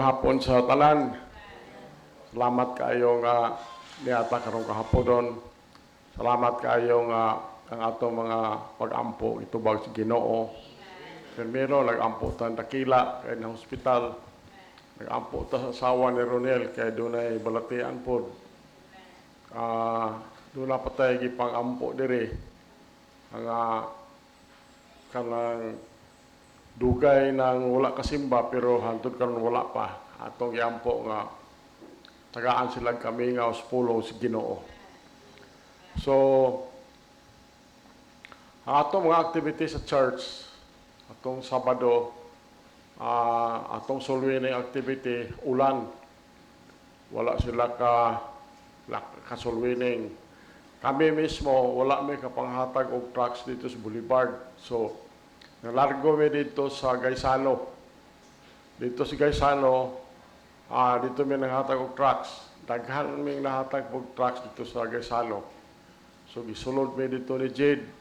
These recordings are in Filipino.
hapon sa tanan. Salamat kayo nga niata karong kahapon. Salamat kayo nga ang atong mga pag-ampo itubag sa Ginoo. Primero, nag-ampo ta dakila kay na hospital. Nag-ampo ta sa asawa ni Ronel kay dunay balatian pod. Doon na patay gipang ampo diri. Ang kanang dugay nang wala kasimba pero hantod karon wala pa. Atong giampo nga tagaan sila kami nga ospulo si Ginoo. So ang atong mga activity sa church atong Sabado, atong sulwining activity ulan. Wala sila kasulwining. Kami mismo wala may kapanghatag og trucks dito sa Boulevard. So nalargo mi dito sa Gaisano. Dito sa Gaisano, dito mi nanghatag og trucks. Daghan mi nahatag og trucks dito sa Gaisano. So gisulod mi dito ni Jade.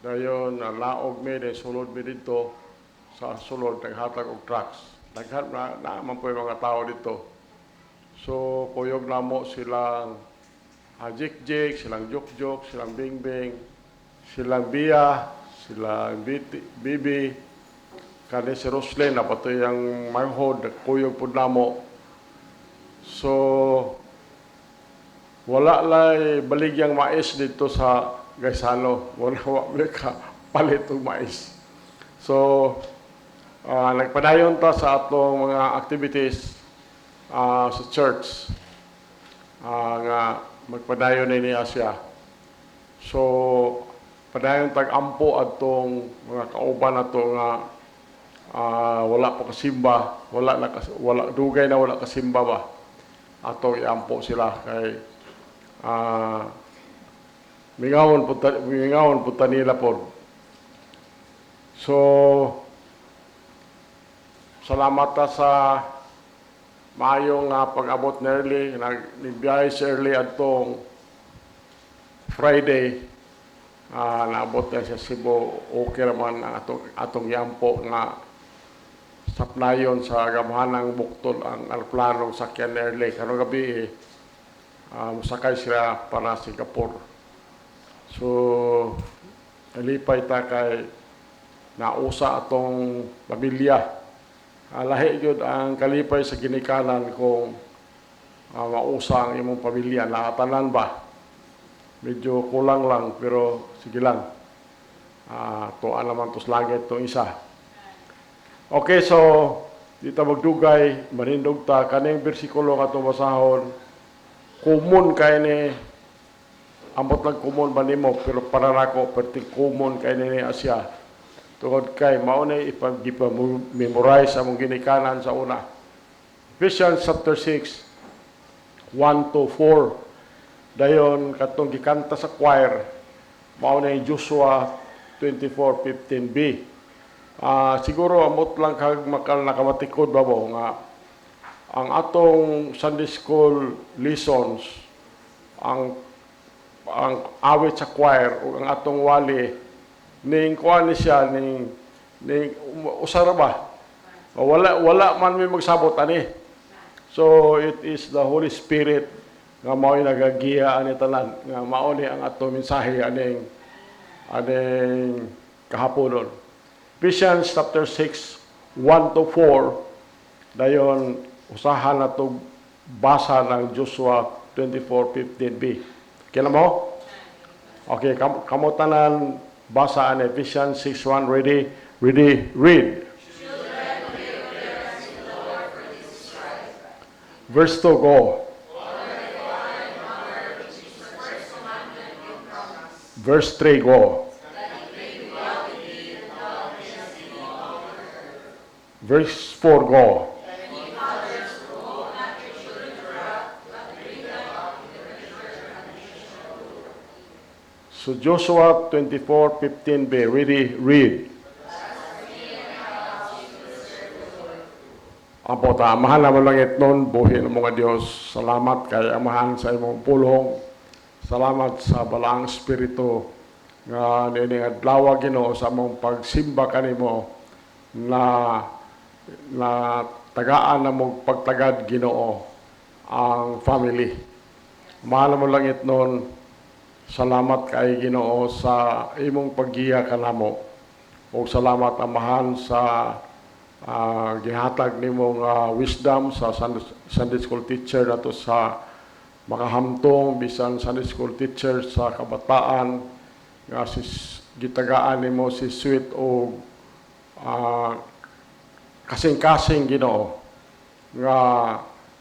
Dayon laog mi din sulod mi dito sa sulod naghatag og trucks. Daghan na man po mga tao dito. So kuyog namo silang Jik-Jik, silang Jok-Jok, silang Bing-Bing, silang Bia, silang Bibi, kani si Roslyn, na pato yung manghod, kuyog po namo. So, wala lang baligyang mais dito sa Gaisano. Wala ka palit ng mais. So, nagpadayon ta sa atong mga activities sa church. Nga magpadayon na niya siya. So, padayon tag-ampo atong mga kauban nato nga wala pa kasimba, wala dugay na wala kasimba ba. Atong iampo sila kay mingawon puta nila po. So, salamat ta sa maayong pag-abot na early, nagbiyahe si early atong Friday, naabot na sa Cebu, okay naman ang atong yampo nga saplayon sa gamhanang buktol ang alplanong sakyan na early. Karong gabi, musakay sila para Singapore. So, nalipay ta kay nausa atong pamilya. Lahi yun ang kalipay sa ginikanan kung mausa ang imong pamilya. Nakatanan ba? Medyo kulang lang, pero sige lang. Tuan naman tos langit itong isa. Okay, so dito magdugay, manindog ta, kaning bersikulo nga itong basahon, kumun kay ni, ambot lang kumun ba nimo, pero para nako, perting kumun kay ni Asya. Tungod kay maunay ipag-memorize among ginikanan sa una. Ephesians chapter 6, 1-4. Dayon katong gikanta sa choir, maunay Joshua 24:15b. Siguro amot lang kag nakamatikod ba mo nga ang atong Sunday school lessons, ang awit sa choir o ang atong wali ning kuan ni siya ning usara ba wala man may magsabot ani. So it is the Holy Spirit nga mao nagagiya ani tanan nga mao ni ang atong mensahe aning kahaponon. Ephesians chapter 6 1-4 dayon usahan nato basa ng Joshua 24:15b. Kila mo? Okay, kamo tanan basa ang Ephesians 6:1. Ready, read. Verse 2, go. Verse 3, go. Verse 4, go. So Joshua 24:15b, read. Apo ta, amahan naman lang itnon, buhin ang mga Diyos. Salamat kay amahan sa imong pulong. Salamat sa balaang Espiritu nga nining adlaw Ginoo sa among pagsimba kanimo na tagaan na mo pagtagad Ginoo ang family. Mahal mo lang noon, salamat kay Ginoo sa imong paggiya kanamo. O salamat amahan sa gihatag nimong wisdom sa Sunday school teacher nato sa makahamtong bisan Sunday school teacher sa kabataan nga gitagaan nimo si sweet o kasing-kasing Ginoo nga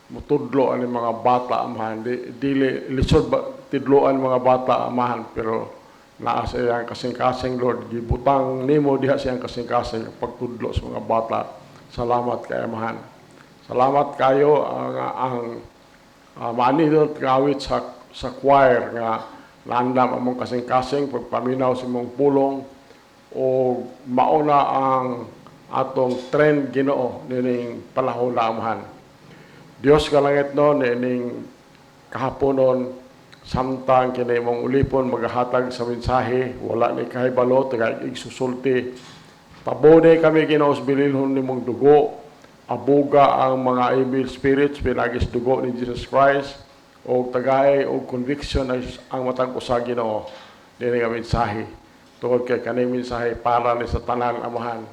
mutudlo ang mga bata amahan, dili lisod ba tidloan mga bata amahan, pero naa sa iyang kasing-kasing Lord, gibutang nimo diha sa iyang kasing-kasing pagtudlo sa mga bata. Salamat kay amahan. Salamat kayo ang maanidot kawit sa choir nga naandam among kasing-kasing pagpaminaw sa imong pulong o mauna ang atong trend Ginoo nining panahon na amahan. Dios ka langit no, nining kahaponon, samtang kini mong ulipon maghatag sa mensahe, wala ni kahibalo, tagay igsusulti. Pabone kami Ginoo sa bililhon nimong dugo, abuga ang mga evil spirits, pinagis dugo ni Jesus Christ, o tagay o conviction ang matag usa Ginoo, nining mensahe. Tungod kay kaning mensahe para ni sa tanan amahan.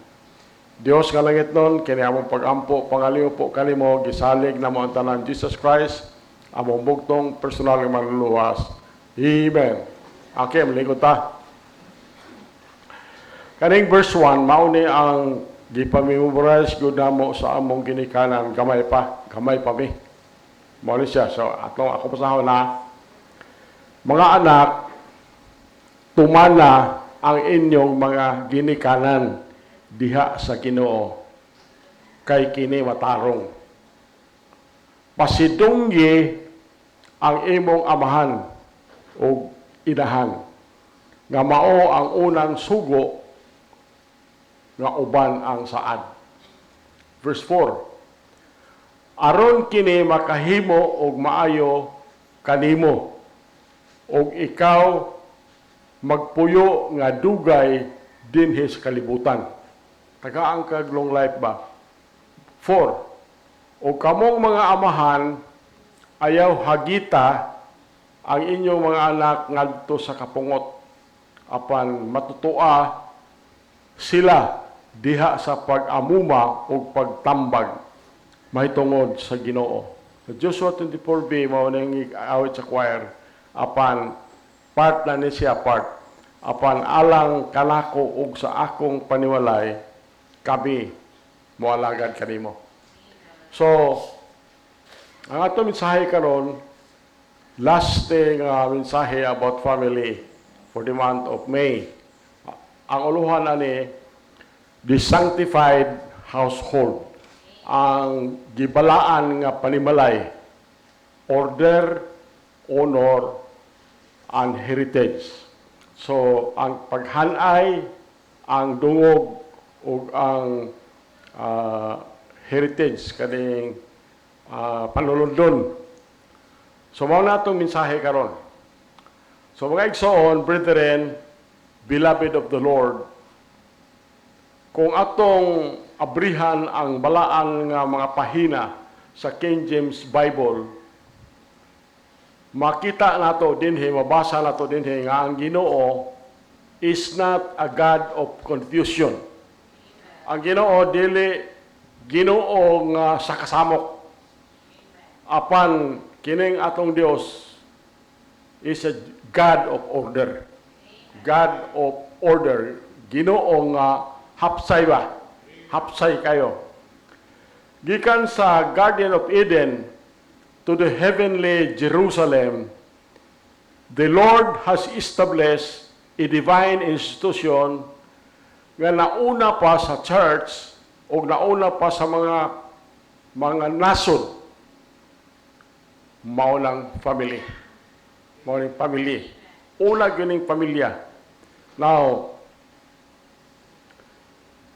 Dios nga langit nun, kini among pag-ampo, pangaliw po kanimo, gisalig na mo ang tanan Jesus Christ, among bugtong personal nga manluluwas. Amen. Okay, malikot ta. Kaning verse 1, mauni ang gipamemorize gud namo sa among ginikanan, gamay pa mi. Mao siya. So ako pasahon na. Mga anak, tumana ang inyong mga ginikanan diha sa Ginoo kay kini matarong. Pasidunggi ang imong amahan o inahan nga mao ang unang sugo nga uban ang saad. Verse 4, aron kini makahimo og maayo kanimo og ikaw magpuyo nga dugay dinhi sa kalibutan. Tagaan kag long life ba? 4. O kamong mga amahan, ayaw hagita ang inyong mga anak ngadto sa kapungot, apan matutua sila diha sa pag-amuma o pagtambag mahitungod sa Ginoo. Sa Joshua 24b, mao nang awit sa choir, apan part na ni siya part, apan alang kanako ug sa akong paniwalay, kami moalagad kanimo. So, ang ato mensahe karon, last mensahe about family for the month of May. Ang uluhan ani, the sanctified household. Ang gibalaan nga panimalay, order, honor, and heritage. So, ang paghanay, ang dungog, o ang heritage, kaning panulundon. So, mao na itong mensahe karon. So, mga igsoon, brethren, beloved of the Lord, kung atong abrihan ang balaan nga mga pahina sa King James Bible, makita nato dinhi, mabasa nato dinhi nga ang Ginoo is not a God of confusion. Ang Ginoo dili Ginoo nga sa kasamok. Apan kining atong Dios is a God of order. God of order. Ginoo nga hapsay ba? Hapsay kayo. Gikan sa Garden of Eden to the heavenly Jerusalem, the Lord has established a divine institution nga nauna pa sa church o nauna pa sa mga nasod, mao lang family. Mao lang family. Una gining pamilya. Now,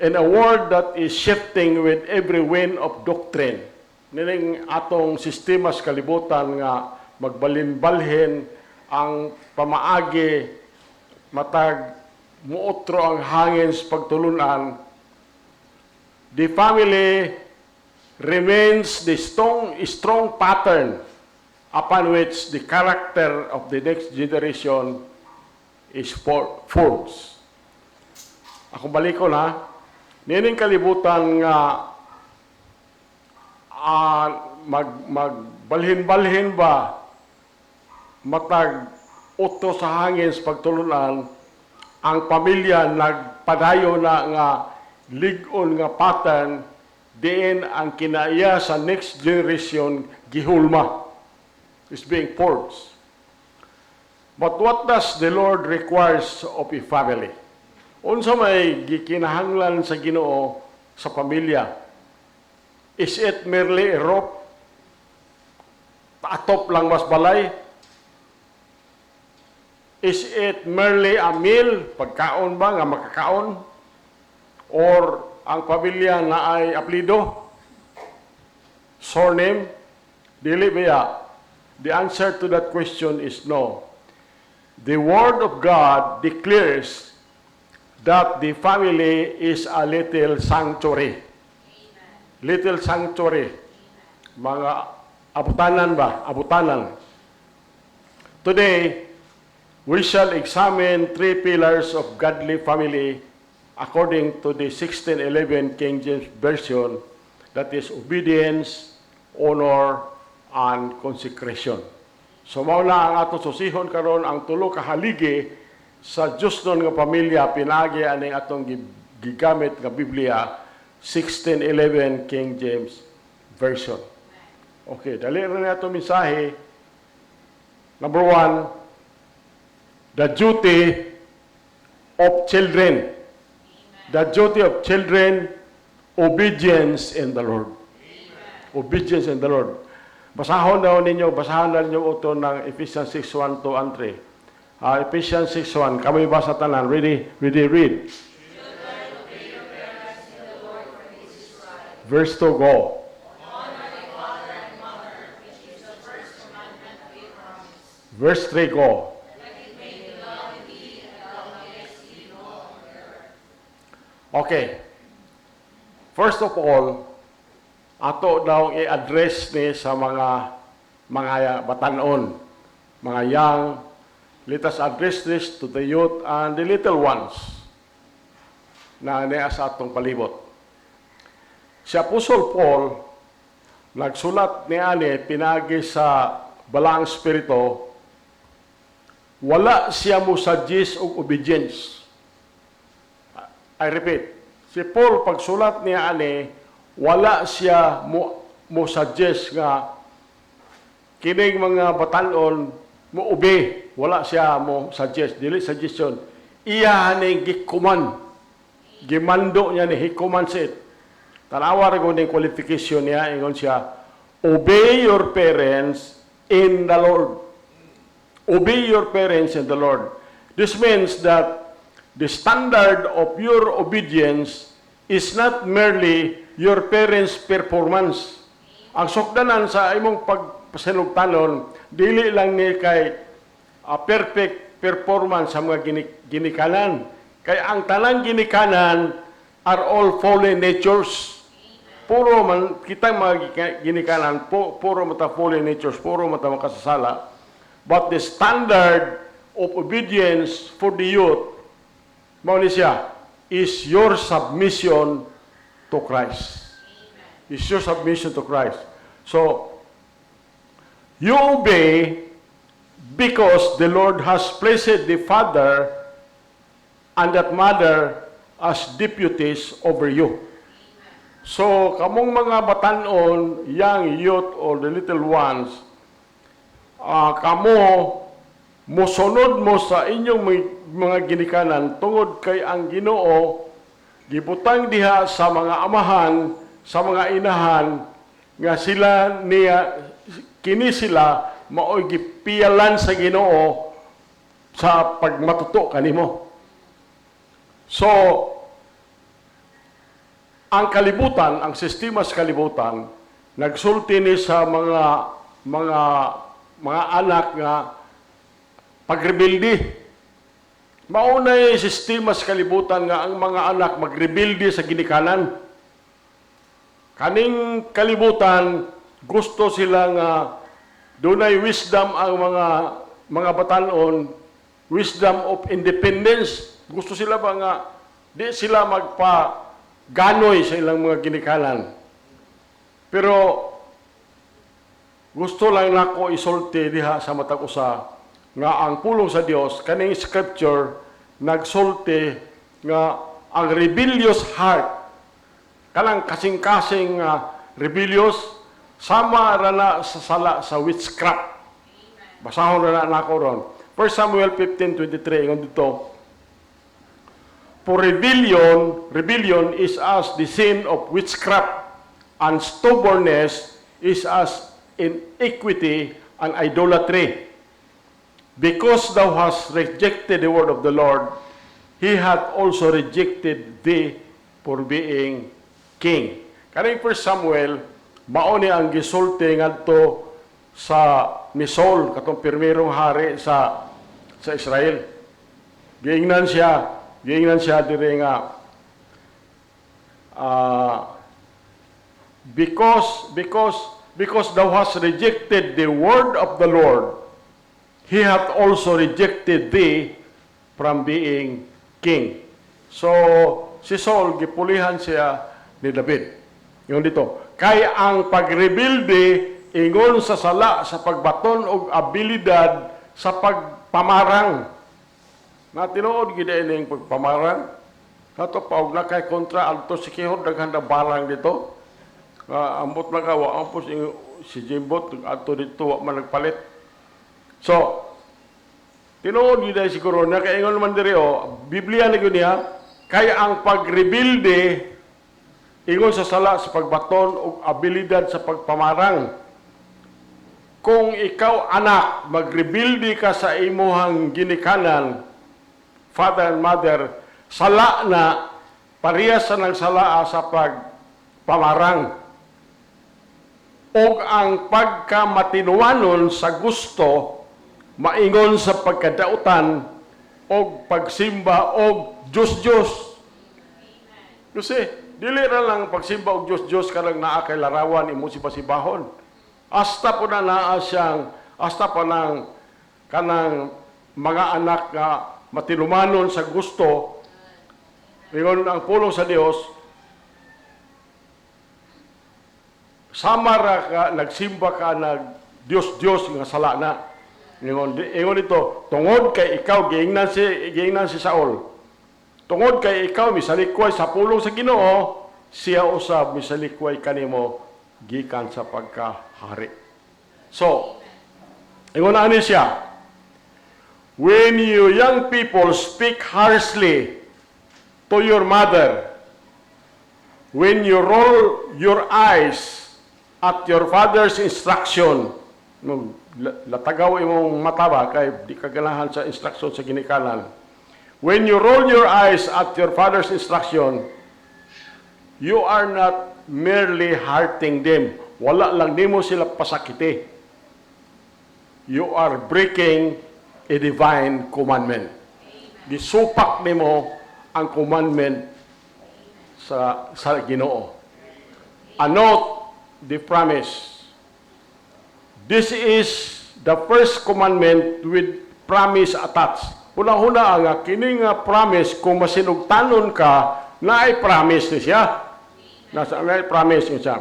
in a world that is shifting with every wind of doctrine, nining atong sistema sa kalibutan nga magbalin-balhin ang pamaagi, matag muotro ang hangin sa pagtulunan, the family remains the strong pattern upon which the character of the next generation is forged. Ako balikon ha, nining kalibutan nga magbalhin-balhin ba matag uto sa hangin sa pagtulunan, ang pamilya nagpadayo na nga ligon nga pattern diin ang kinaiya sa next generation gihulma is being forged. But what does the Lord requires of a family? Unsa may gikinahanglan sa Ginoo sa pamilya? Is it merely a rope? Atop lang mas balay? Is it merely a meal? Pagkaon ba nga makakaon? Or ang pamilya na ay aplido? Surname? Dili ba? The answer to that question is no. The Word of God declares that the family is a little sanctuary. Amen. Little sanctuary. Amen. Mga abutanan ba? Abutanan. Today, we shall examine 3 pillars of godly family according to the 1611 King James Version, that is obedience, honor, and consecration. So mao na ang ato susihon karon ang tulo ka haligi sa Dios nun nga pamilya pinagi aning atong gigamit nga Biblia 1611 King James Version. Okay, dali ra na ato mensahe. Number 1, the duty of children. The duty of children, obedience in the Lord. Obedience in the Lord. Basahon ninyo ito ng Ephesians 6:1, 2, and 3. Ephesians 6:1, kami basa tanan. Ready, read. Verse 2, go. Verse 3, go. Okay. First of all, ato daw i-address ni sa mga batanon, mga young. Let us address this to the youth and the little ones na niya sa atong palibot. Si Apostle Paul, nagsulat niya pinagi sa Balang Espiritu, wala siya mo suggest og obedience. I repeat, si Paul pagsulat niya wala siya mo suggest nga kining mga batanon mo obey. Wala siya mo suggest, dili suggestion. Iya ni gikuman. Gimando niya ni hikuman sit. Tanawa ra gud ning qualification niya ingon siya, obey your parents in the Lord. Obey your parents in the Lord. This means that the standard of your obedience is not merely your parents' performance. Ang sukdanan sa imong pagpasinugtanon, dili lang ni kay perfect performance sa mga ginikanan. Kay ang tanang ginikanan are all fallen natures. Puro man, kitang mga ginikanan, puro mata fallen natures, puro mata makasasala. But the standard of obedience for the youth, mao ni siya, is your submission to Christ. Amen. Is your submission to Christ. So, you obey because the Lord has placed the father and that mother as deputies over you. Amen. So, kamong mga batanon, young youth or the little ones, kamo musunod mo sa inyong mga ginikanan tungod kay ang Ginoo gibutang diha sa mga amahan, sa mga inahan nga sila kini sila maoy gipiyalan sa Ginoo sa pagmatuto kanimo. So ang kalibutan, ang sistema sa kalibutan nagsulti ni sa mga anak nga pagrebelde. Maunay sistema sa kalibutan nga ang mga anak magrebelde sa ginikanan. Kaning kalibutan, gusto sila nga dunay wisdom ang mga batanon, wisdom of independence. Gusto sila ba nga di sila magpa-ganoy sa ilang mga ginikanan. Pero gusto lang nako isulti diha sa matag usa nga ang pulong sa Dios kaning scripture nagsulti nga ang rebellious heart kanang kasing-kasing rebellious sama ra na sa sala sa witchcraft. Basahon ra na nako ron. 1 Samuel 15:23 ingon dito. For rebellion is as the sin of witchcraft, and stubbornness is as iniquity and idolatry. Because thou hast rejected the word of the Lord, he hath also rejected thee for being king. Kaning 1 Samuel, mao ni ang gisulti ngadto sa ni Saul katong pirmirong hari sa Israel. Giingnan siya diri nga because thou hast rejected the word of the Lord, he hath also rejected thee from being king. So si Saul gipulihan siya ni David. Yung dito, kay ang pagrebelde ingon sa sala sa pagbaton og abilidad sa pagpamarang. Na tinuod gid ning pagpamarang. Kato pa og nakay kontra alto si Kihod daghan na barang dito. Ambot na ka wa ampos si Jimbot adto dito wa man nagpalit. So tinuod gid siguro na kay ingon man diri Biblia ni gud niya kay ang pagrebelde ingon sa sala sa pagbaton og abilidad sa pagpamarang. Kung ikaw anak magrebelde ka sa imuhang ginikanan, father and mother, sala na parehas sa nagsala sa pagpamarang. Og ang pagkamatinuanon sa gusto maingon sa pagkadautan og pagsimba og Diyos. Kasi dili ra lang pagsimba og Diyos ka lang naa kay larawan imo si pasibahon. Hasta po na naa siyang hasta pa nang kanang mga anak nga matinumanon sa gusto. Ingon ang pulong sa Dios, sama ra ka, nagsimba ka, Diyos nga sala na. Ingon ito, tungod kay ikaw, giingnan si Saul. Tungod kay ikaw, misalikway sa pulong sa Ginoo, siya usab misalikway kanimo, gikan sa pagkahari. So, ingon ani siya, when you young people speak harshly to your mother, when you roll your eyes at your father's instruction, latagaw imong mata ba kay di ka ganahan sa instruction sa ginikanan. When you roll your eyes at your father's instruction, you are not merely hurting them. Wala lang nimo sila pasakiti. You are breaking a divine commandment. Gisupak nimo ang commandment sa Ginoo. Note the promise. This is the first commandment with promise attached. Una-una nga kining promise kung masinugtanon ka na ay promise ni siya. Nasa ay promise ni siya.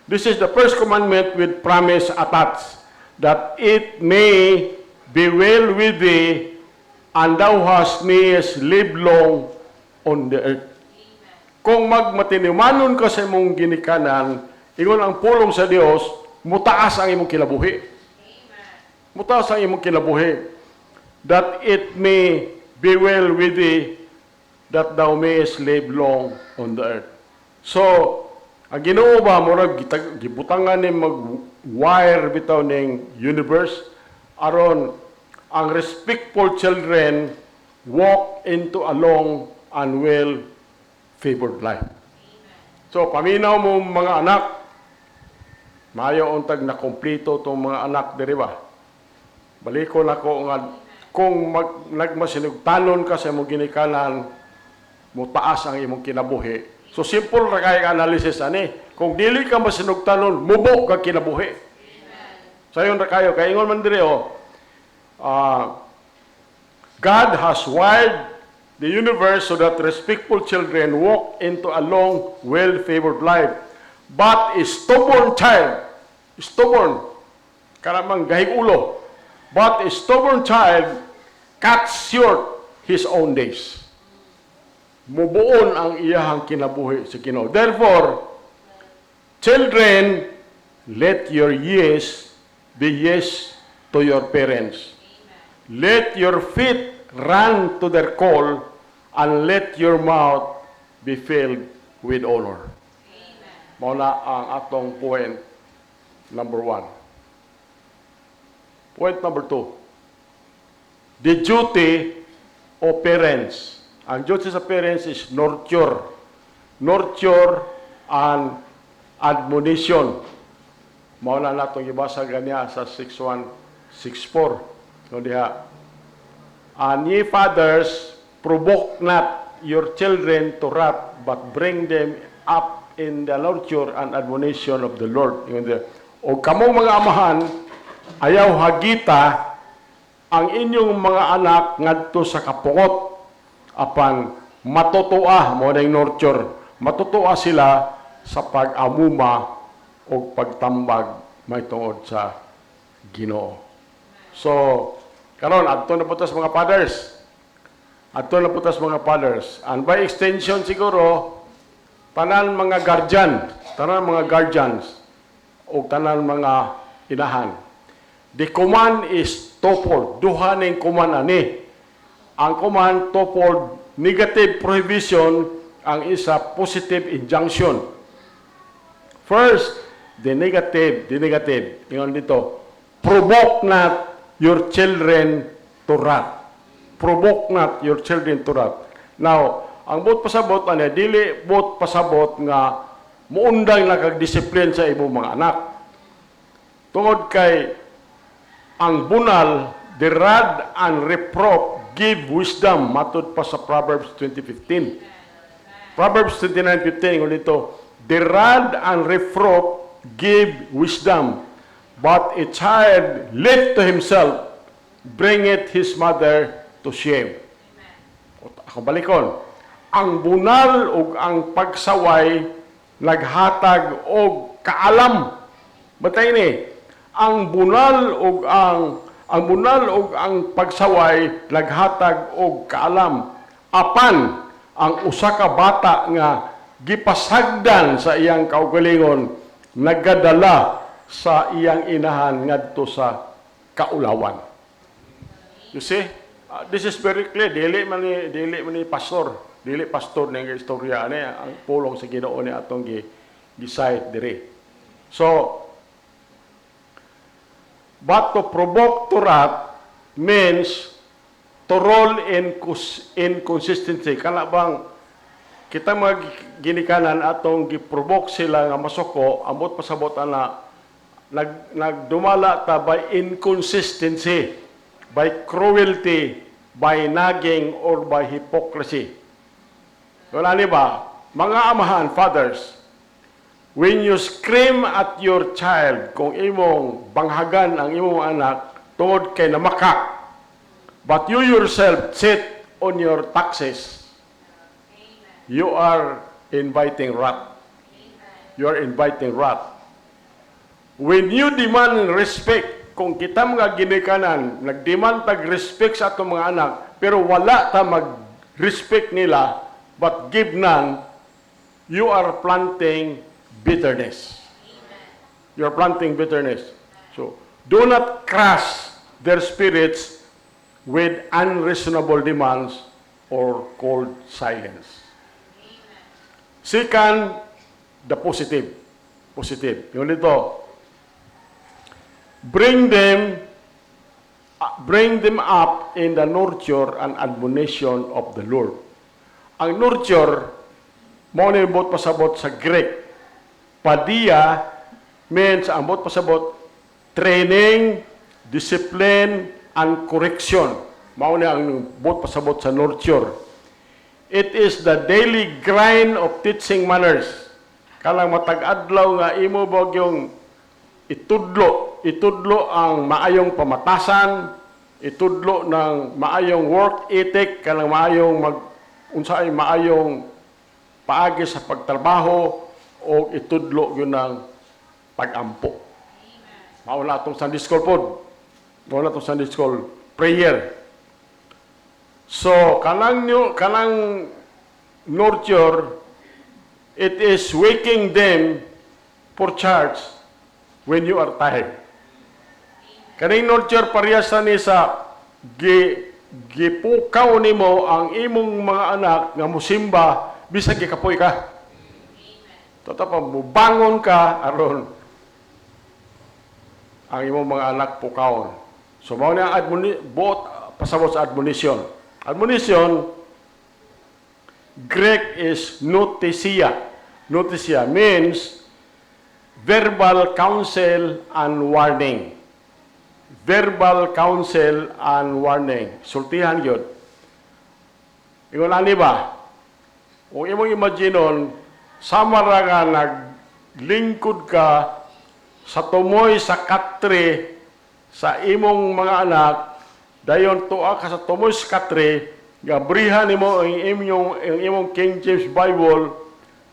This is the first commandment with promise attached, that it may be well with thee, and thou hast mayest live long on the earth. Kung magmatinimanon ka sa imong ginikanan, ingon ang pulong sa Dios, mutaas ang imong kinabuhi. Mutaas ang imong kinabuhi. That it may be well with thee, that thou mayest live long on the earth. So, ang Ginoo ba murag gibutangan ni mag-wire bitaw ning universe aron ang respectful children walk into a long and well-favored life. So, paminaw mo mga anak, mayo untag na kompleto itong mga anak diri ba? Balikon ako nga kung nagmasinugtanon ka sa imong ginikanan, mutaas ang imong kinabuhi So simple ra kay analysis ani. Kung dili ka masinugtanon, mubo ka kinabuhi. Sayon ra kayo kay ingon man dire God has wired the universe so that respectful children walk into a long, well-favored life. But a stubborn child, stubborn, karamang gahig ulo, but a stubborn child cuts short his own days. Mubuon ang iyahang kinabuhi sa Ginoo. Therefore, children, let your yes be yes to your parents. Let your feet run to their call, and let your mouth be filled with honor. Mao na ang atong point number 1. Point number 2. The duty of parents. Ang duty sa parents is nurture. Nurture and admonition. Mao na natong ibasa ganiya sa 6:1-6:4. No diha. And ye fathers, provoke not your children to wrath, but bring them up in the nurture and admonition of the Lord. O kamong mga amahan, ayaw hagita ang inyong mga anak ngadto sa kapungot apan matutua mo ng nurture. Matutua sila sa pag-amuma o pagtambag may tungod sa Ginoo. So, karon adto na putas mga fathers. Adto na putas mga fathers. And by extension siguro tanan mga guardians o tanan mga inahan. The command is twofold. Duha ning command ani. Ang command twofold, negative prohibition, ang isa positive injunction. First, the negative. Ingon dito, provoke not your children to wrath. Provoke not your children to wrath. Now, ang bot pasabot ani dili bot pasabot nga muundag na kag disiplin sa imong mga anak. Tungod kay ang bunal, the rod and reproof give wisdom, matud pa sa Proverbs 20:15. Proverbs 29:15 ingon dito, the rod and reproof give wisdom, but a child left to himself bringeth his mother to shame. Ako balikon. Ang bunal ug ang pagsaway naghatag og kaalam. Batay ni, ang bunal ug ang pagsaway naghatag og kaalam. Apan ang usa ka bata nga gipasagdan sa iyang kaugalingon naggadala sa iyang inahan ngadto sa kaulawan. You see? This is very clear. Dili man ni pastor ning istorya ani ang pulong sa Ginoo ni atong gi-cite diri. So, but to provoke to wrath means to roll in inconsistency. Kana bang kita ginikanan atong gi-provoke sila nga masuko, ambot pasabot ana nagdumala ta by inconsistency, by cruelty, by nagging, or by hypocrisy. Wala ni ba? Mga amahan, fathers, when you scream at your child kung imong banghagan ang imong anak tungod kay namakak, but you yourself sit on your taxes, you are inviting wrath. You are inviting wrath. When you demand respect, kung kita mga ginikanan, nagdemand tag respect sa atong mga anak, pero wala ta mag-respect nila, but give none, you are planting bitterness. You are planting bitterness. So, do not crush their spirits with unreasonable demands or cold silence. Second, the positive. Positive. Yung dito, bring them up in the nurture and admonition of the Lord. Ang nurture, mo na yung pasabot sa Greek. Padia means, ang bot pasabot, training, discipline, and correction. Mao na ang bot pasabot sa nurture. It is the daily grind of teaching manners. Kalang matag-adlaw nga imo bagyong itudlo ang maayong pamatasan, itudlo ng maayong work ethic, kanang maayong unsay maayong paagi sa pagtrabaho o itudlo yun ng pag-ampo. Mauna itong Sunday School pod. Mauna itong Sunday School prayer. So, kanang nurture, it is waking them for church when you are tired. Kaning nurture parehas ni sa gipukaw nimo ang imong mga anak nga musimba bisag gikapoy ka. Totoo mubangon ka aron ang imong mga anak pukawon. So mao na both pasabot sa admonition. Admonition, Greek is noticia. Noticia means verbal counsel and warning. Verbal counsel and warning. Sultihan yun. Ingon ani ba? Kung imong imaginon, samara nga naglingkod ka sa tumoy sa katre sa imong mga anak, dayon tuwa ka sa tumoy sa katre, gabrihan nimo ang imong King James Bible,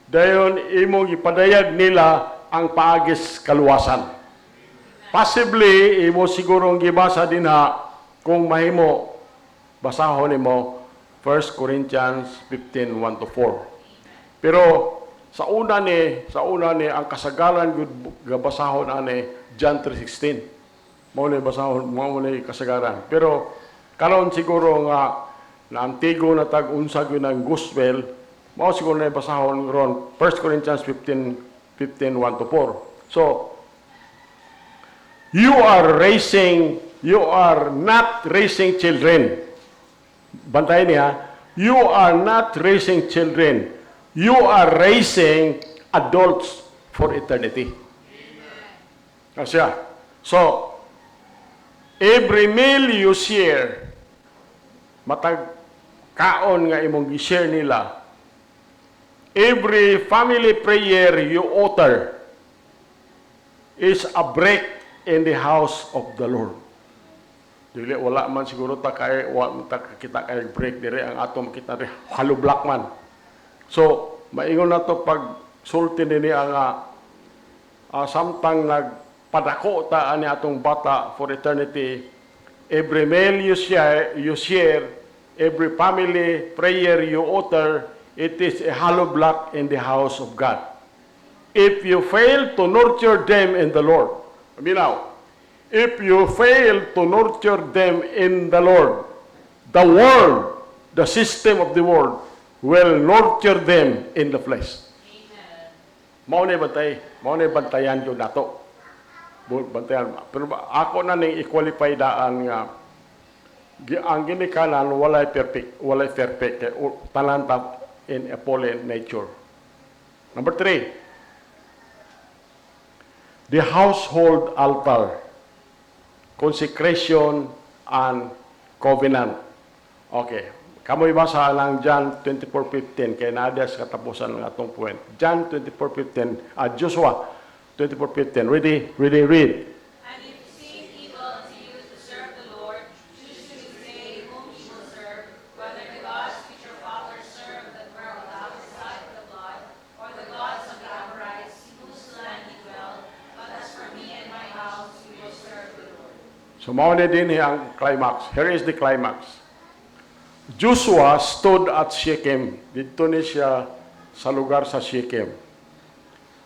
dayon imong ipadayag nila ang paagis kaluwasan. Possibly, imo siguro ang gibasa din kung mahimo, basahon nimo 1 Corinthians 15:1-4. Pero sa una ni ang kasagaran gud gabasahon ani John 3:16. Mao ni basahon, mao ni kasagaran. Pero karon siguro nga na antigo na tag-unsa gyud ang gospel, mao siguro na basahon ron 1 Corinthians 15:1-4. So you are not raising children. Bantayan niya, you are not raising children. You are raising adults for eternity. Kasya. So, every meal you share, matag kaon nga imong i-share nila. Every family prayer you utter is a break in the house of the Lord. Dili wala man siguro kita kay break dire ang atom kita re halublock man. So maingon nato pag sulti nini ang samtang nagpadako ta ani atong bata for eternity. Every meal you share, every family prayer you utter, it is a hollow block in the house of God. If you fail to nurture them in the Lord, if you fail to nurture them in the Lord, the world, the system of the world, will nurture them in the flesh. Mao ni bantayan yun nato. Bantayan. Pero ako na ning i-qualify daan nga ang ginikanan walay perfect, talanta in a fallen nature. Number 3, the household altar, consecration and covenant. Okay. Kamoy basa lang John 24:15 kay nadia sa katapusan ng atong point. John 24:15, Joshua 24:15. Ready, read. And if it seem evil unto you to serve the Lord, choose this day whom you will serve, whether the gods which your fathers served that were without the sight of the blood, or the gods of the Amorites, in whose land ye dwell. But as for me and my house, we will serve the Lord. So mao ni din ang climax. Here is the climax. Joshua stood at Shechem. Dito ni siya sa lugar sa Shechem.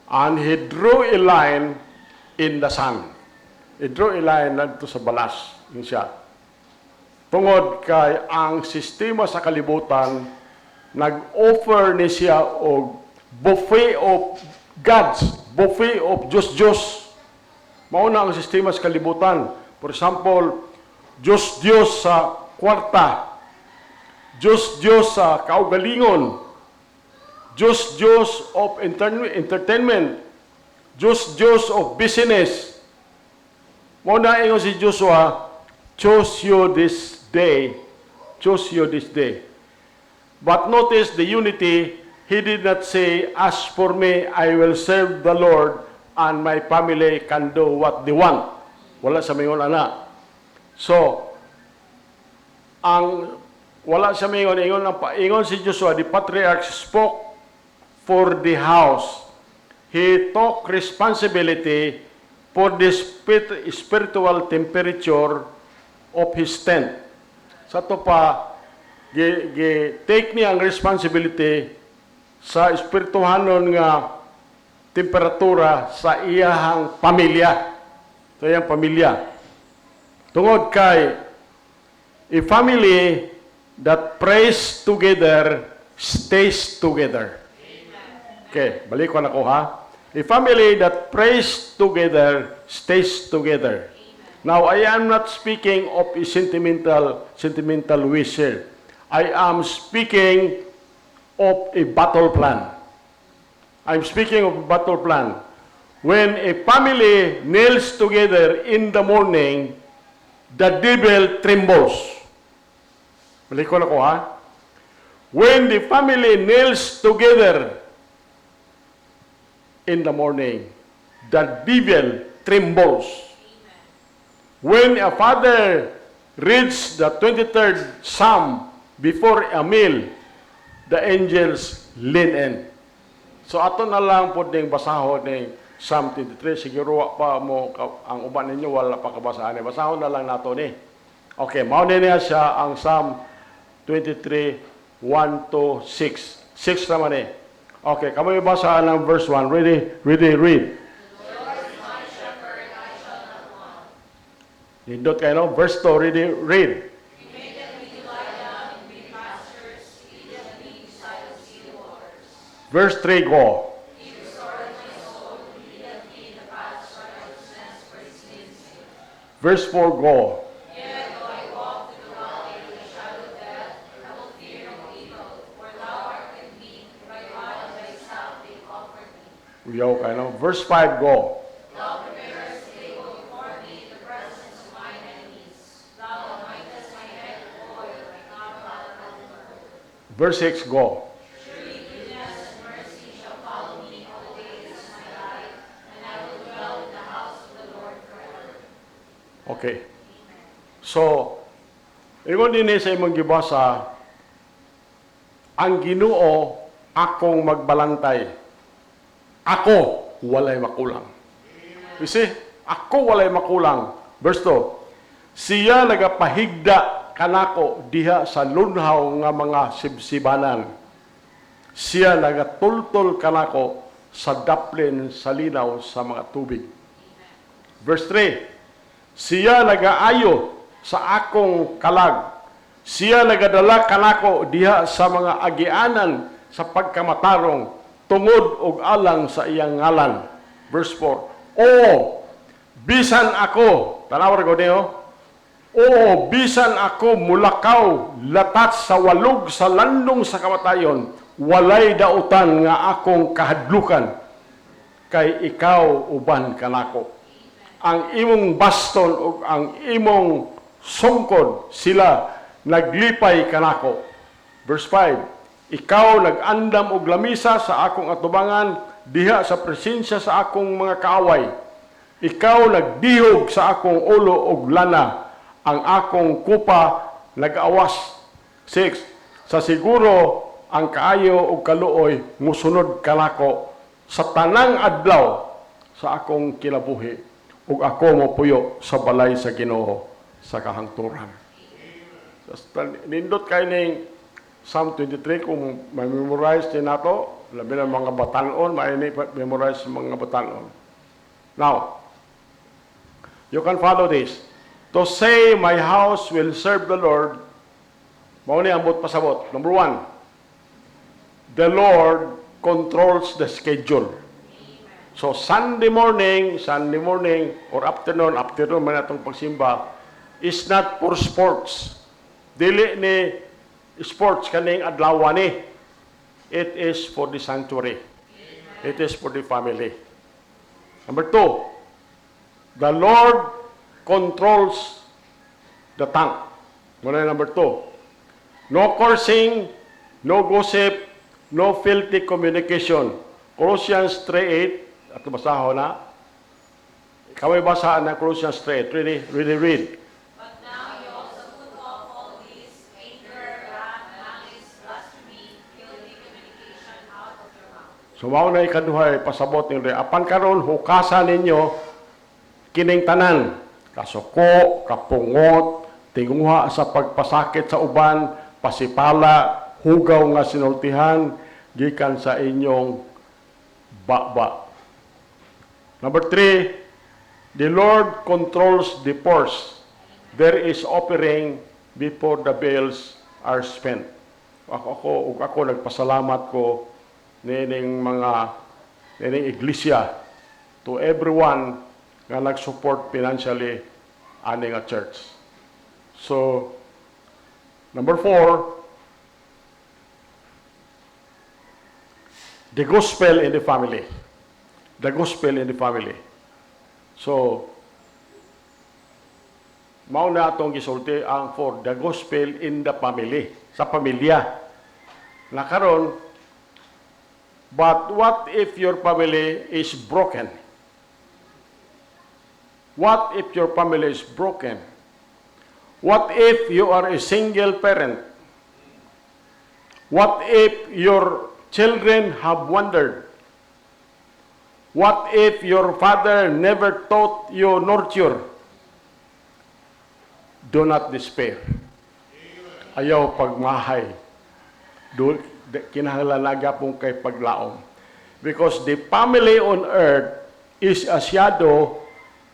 And he drew a line in the sand. He drew a line dito sa balas. Yun siya. Tungod kay ang sistema sa kalibutan, nag-offer ni siya og buffet of gods, buffet of Diyos. Mauna ang sistema sa kalibutan. For example, Diyos sa kwarta, Diyos sa kaugalingon, Diyos of entertainment, Diyos of business. Muna ingon si Joshua, choose you this day. But notice the unity, he did not say, as for me, I will serve the Lord and my family can do what they want. Wala sa mingon ana. So, ang wala sa mingon, ingon si Joshua, the patriarch spoke for the house. He took responsibility for the spiritual temperature of his tent. Sa to pa, take niya ang responsibility sa espirituhanon nga temperatura sa iyahang pamilya. Sa iyang pamilya. Tungod kay a family that prays together stays together. Okay, balik ko na ko ha. A family that prays together stays together. Now, I am not speaking of a sentimental wish here. I am speaking of a battle plan. I'm speaking of a battle plan. When a family kneels together in the morning, the devil trembles. Balik ko na ko ha. When the family kneels together in the morning, the devil trembles. When a father reads the 23rd Psalm before a meal, the angels lean in. So ato na lang po ding basahon ng Psalm 23. Siguro pa mo ang uban ninyo wala pa kabasahan. Basahon na lang nato ni. Okay, mao niya siya ang Psalm 23, 1 to 6. 6 naman eh. Okay, kami basahan ng verse 1. Ready, read. Nindot kayo, no? Verse 2, read. Verse 3, go. Verse 4, go. Uyaw kayo, no? Verse 5, go. Verse 6, go. Okay. So, ingon din sa imong gibasa, ang Ginoo akong magbalantay. Ako walay makulang. You see? Ako walay makulang. Verse 2. Siya nagapahigda kanako diha sa lunhaw nga mga sibsibanan. Siya nagatultol kanako sa daplin sa linaw sa mga tubig. Verse 3. Siya nagaayo sa akong kalag. Siya nagadala kanako diha sa mga agianan sa pagkamatarong tungod og alang sa iyang ngalan. Verse 4. O bisan ako, tanawar ko niyo. O bisan ako mulakaw latat sa walog sa landong sa kamatayon, walay dautan nga akong kahadlukan kay ikaw uban kanako. Ang imong baston ug ang imong sungkod sila naglipay kanako. Verse 5. Ikaw nag-andam og lamisa sa akong atubangan diha sa presensya sa akong mga kaaway. Ikaw nagdihog sa akong ulo og lana, ang akong kupa nag-awas. 6. Sa siguro ang kaayo ug kaluoy musunod kanako sa tanang adlaw sa akong kinabuhi ug ako mopuyo sa balay sa Ginoo sa kahangturan. Nindot kay ning Psalm 23 kung ma-memorize din nato, labi ng mga batanon, ma-memorize mga batanon. Now, you can follow this. To say my house will serve the Lord, mao ni ambot pasabot. Number 1, the Lord controls the schedule. So, Sunday morning or afternoon man atong pagsimba, is not for sports. Dili ni sports kaning adlaw ni. It is for the sanctuary. It is for the family. Number 2, the Lord controls the tongue. Muna number 2. No cursing, no gossip, no filthy communication. Colossians 3:8, at basaho na. Kaway basa na Colossians 3:8. Really read. But now you also put off all these: anger, wrath, malice, blasphemy, filthy communication out of your mouth. So mao na ikaduhay pasabot ni apan karon hukasan ninyo kining tanan, kasuko, kapungot, tinguha sa pagpasakit sa uban, pasipala, hugaw nga sinultihan gikan sa inyong baba. Number 3, the Lord controls the purse. There is offering before the bills are spent. Ako nagpasalamat ko nining iglesia, to everyone nga nag-support financially aning a church. So, number 4, the gospel in the family. The gospel in the family. So, mao na atong gisulti ang for the gospel in the family, sa pamilya. Na karon, but what if your family is broken? What if your family is broken? What if you are a single parent? What if your children have wandered? What if your father never taught you nurture? Do not despair. Ayaw pagmahay. Kinahanglan pong kay paglaom. Because the family on earth is a shadow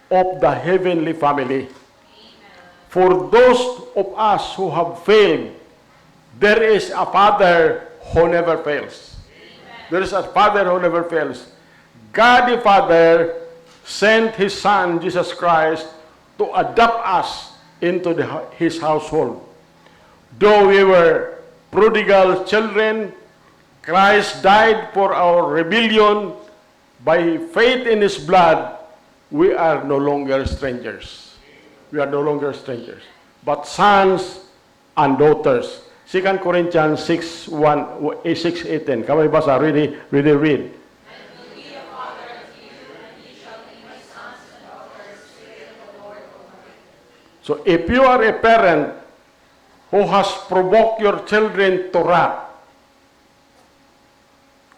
of the heavenly family. For those of us who have failed, there is a Father who never fails. There is a Father who never fails. God the Father sent His Son, Jesus Christ, to adopt us into His household. Though we were prodigal children, Christ died for our rebellion. By faith in His blood, we are no longer strangers. We are no longer strangers, but sons and daughters. 2 Corinthians 6:18. Kamay basa, read. So if you are a parent who has provoked your children to wrath,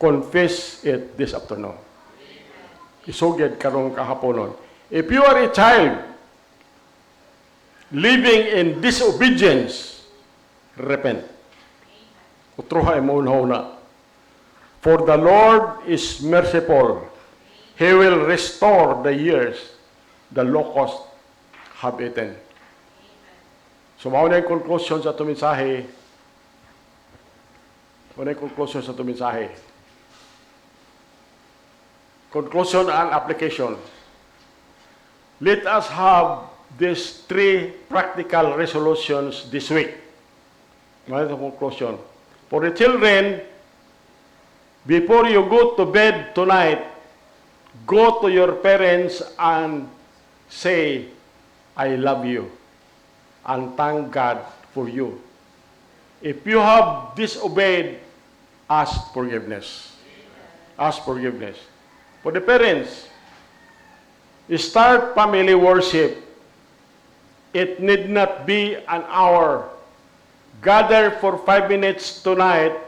confess it this afternoon. Isugid karong kahaponon. If you are a child living in disobedience, repent. Utruha mo na. For the Lord is merciful. He will restore the years the locusts have eaten. So, mauna yung conclusion sa itong mensahe. Conclusion and application. Let us have these 3 practical resolutions this week. Mauna yung conclusion. For the children, before you go to bed tonight, go to your parents and say, I love you. And thank God for you. If you have disobeyed, ask forgiveness. Ask forgiveness. For the parents, start family worship. It need not be an hour. Gather for 5 minutes tonight.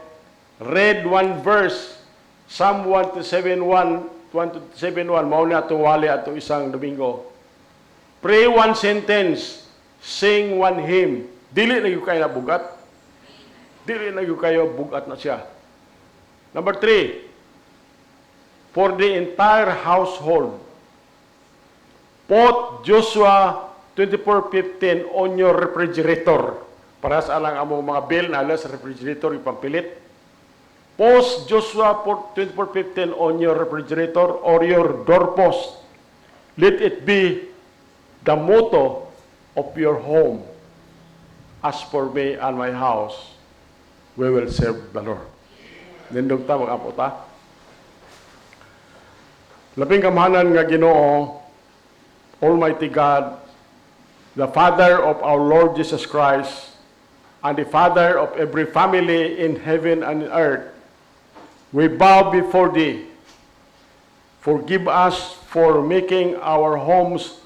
Read 1 verse. Psalm 127:1, mauna itong wali at isang Domingo. Pray 1 sentence. Sing 1 hymn. Dili na yung kayo bugat. Dili na yung kayo bugat na siya. Number 3, for the entire household, put Joshua 24:15 on your refrigerator. Para sa alang among mga bill na alas sa refrigerator ipampilit. Post Joshua 24:15 on your refrigerator or your doorpost. Let it be the motto of your home. As for me and my house, we will serve the Lord. Nindog ta mga apota. Labing kamahanan nga Ginoo, Almighty God, the Father of our Lord Jesus Christ, and the Father of every family in heaven and in earth, we bow before thee. Forgive us for making our homes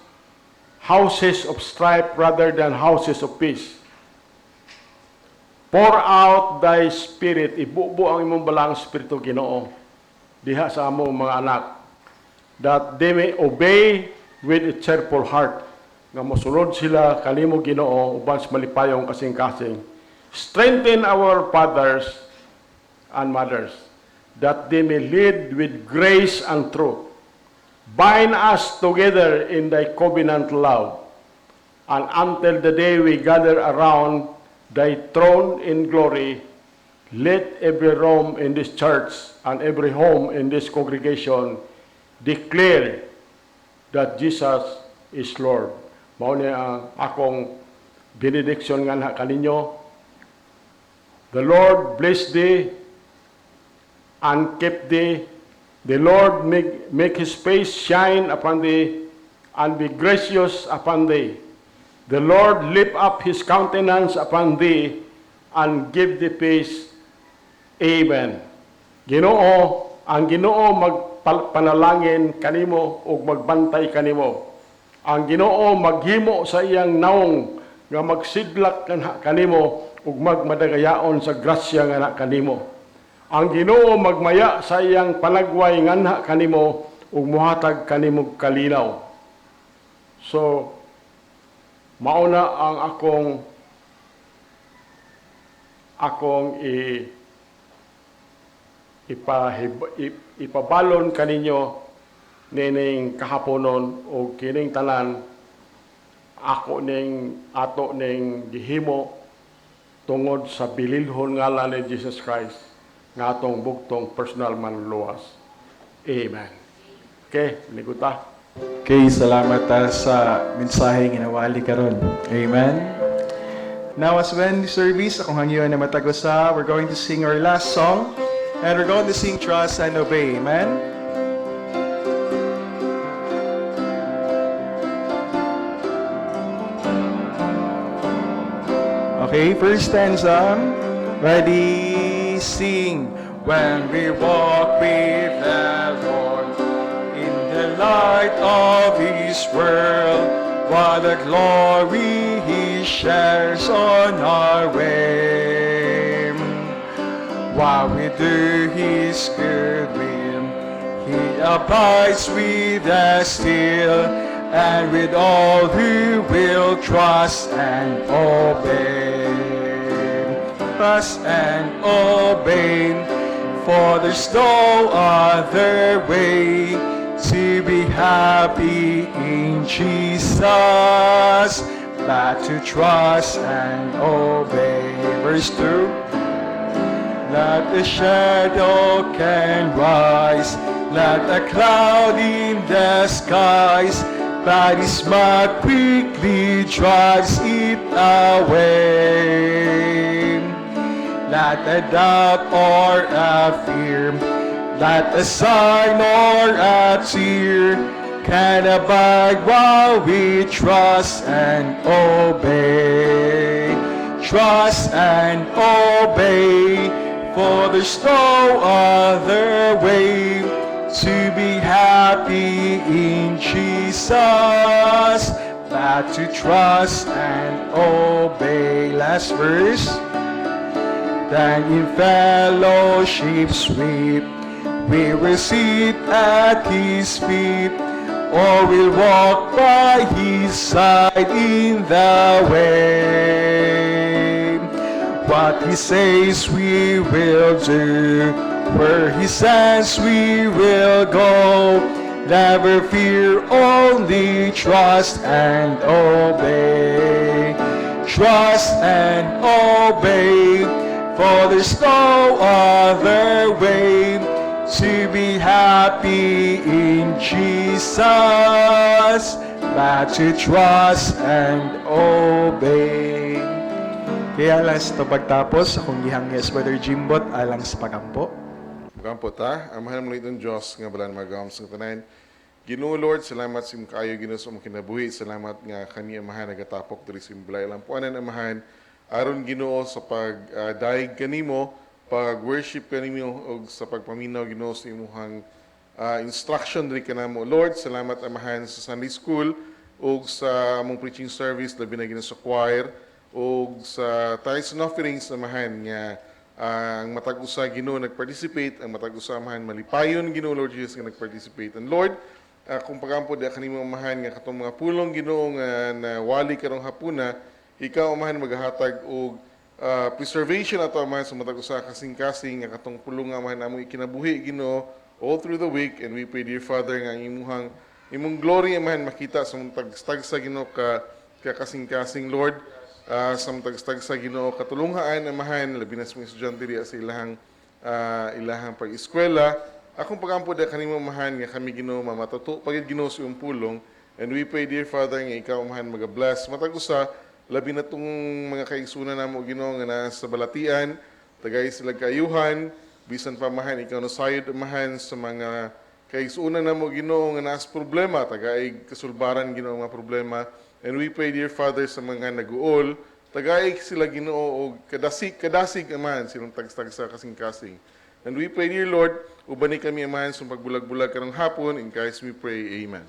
houses of strife rather than houses of peace. Pour out thy Spirit, ibubo ang imong balang Espiritu, Ginoo, diha sa among mga anak, that they may obey with a cheerful heart, nga mosunod sila kanimo, Ginoo, uban sa malipayong kasing-kasing. Strengthen our fathers and mothers, that they may lead with grace and truth. Bind us together in thy covenant love, and until the day we gather around thy throne in glory, let every room in this church and every home in this congregation declare that Jesus is Lord. Mao ni ang akong benediction nga na kaninyo. The Lord bless thee and keep thee. The Lord make his face shine upon thee and be gracious upon thee. The Lord lift up his countenance upon thee and give thee peace. Amen. Ginoo, ang Ginoo magpanalangin kanimo ug magbantay kanimo. Ang Ginoo maghimo sa iyang naong nga magsidlak kanimo ug magmadagayaon sa grasya nga kanimo. Ang Ginoo magmaya sa iyang panagway nganha kanimo ug mohatag kanimo kalinaw. So mauna ang akong ipabalon kaninyo nining kahaponon o kining tanan ato ning gihimo tungod sa bililhon ngalan ni Jesus Christ nga atong bugtong personal manluwas. Amen. Okay, liguta. Okay, salamat sa mensaheng inawali karon. Amen. Now, as when the service, akong hangyo na matagosa, we're going to sing our last song, and we're going to sing Trust and Obey. Amen. Okay, first stanza. Ready, sing. When we walk with the Lord in the light of His world, what a glory He shares on our way. While we do His good will, He abides with us still, and with all who will trust and obey. Trust and obey, for there's no other way to be happy in Jesus but to trust and obey. Verse 2. Let the shadow can rise, let a cloud in the skies, but His smile quickly drives it away. Let a doubt or a fear, let a sign or a tear, can abide while we trust and obey. Trust and obey, for there's no other way to be happy in Jesus but to trust and obey. Last verse. Then in fellowship sweet, we will sit at His feet, or we'll walk by His side in the way. What He says we will do, where He sends we will go. Never fear, only trust and obey. Trust and obey, for there's no other way to be happy in Jesus but to trust and obey. Kaya last to pagtapos, akong gihangyas Brother Jimbot alang sa pagampo. Magampo ta, amahan mo itong Diyos nga balan magawam sa tanan. Ginoo Lord, salamat sa kayo Ginoo sa kinabuhi. Salamat nga kami amahan nagatapok diri sa imbalay. Lampuanan amahan aron Ginoo sa pagdaig kanimo, pag-worship kanimo og sa pagpaminaw Ginoo sa imong instruction diri kanamo. Lord, salamat amahan sa Sunday School ug sa among preaching service labi na Ginoo sa choir ug sa tithes and offerings amahan nga ang matag usa Ginoo nag-participate, ang matag usa amahan malipayon Ginoo Lord Jesus nga nag-participate. And Lord, kung pagampo di kanimo amahan nga katong mga pulong Ginoo nga nawali karong hapuna, ikaw amahan maghatag og preservation ato amahan sa matag usa kasing-kasing nga katong pulong nga amahan among ikinabuhi Ginoo all through the week. And we pray, dear Father, nga ang imong glory amahan makita sa matag sa Ginoo ka kasing-kasing Lord, sa matag sa Ginoo katulungaan amahan labi na sa mga estudyante diya sa ilahang pag-eskwela. Akong pagampo da kanimo amahan nga kami Ginoo mamatuto pagid Ginoo sa iyong pulong. And we pray, dear Father, nga ikaw amahan mag-bless matag usa labi na tong mga kaigsunan namo Ginoo nga naa sa balatian, tagay sila kaayuhan, bisan pa amahan ikaw nasayod amahan sa mga kaigsunan namo Ginoo nga naa sa problema, tagay kasulbaran Ginoo nga problema. And we pray, dear Father, sa mga naguol, tagay sila Ginoo og kadasig amahan silang tagstag sa kasing-kasing. And we pray, dear Lord, ubani kami amahan sa pagbulag-bulag karong hapon. In Christ we pray, Amen.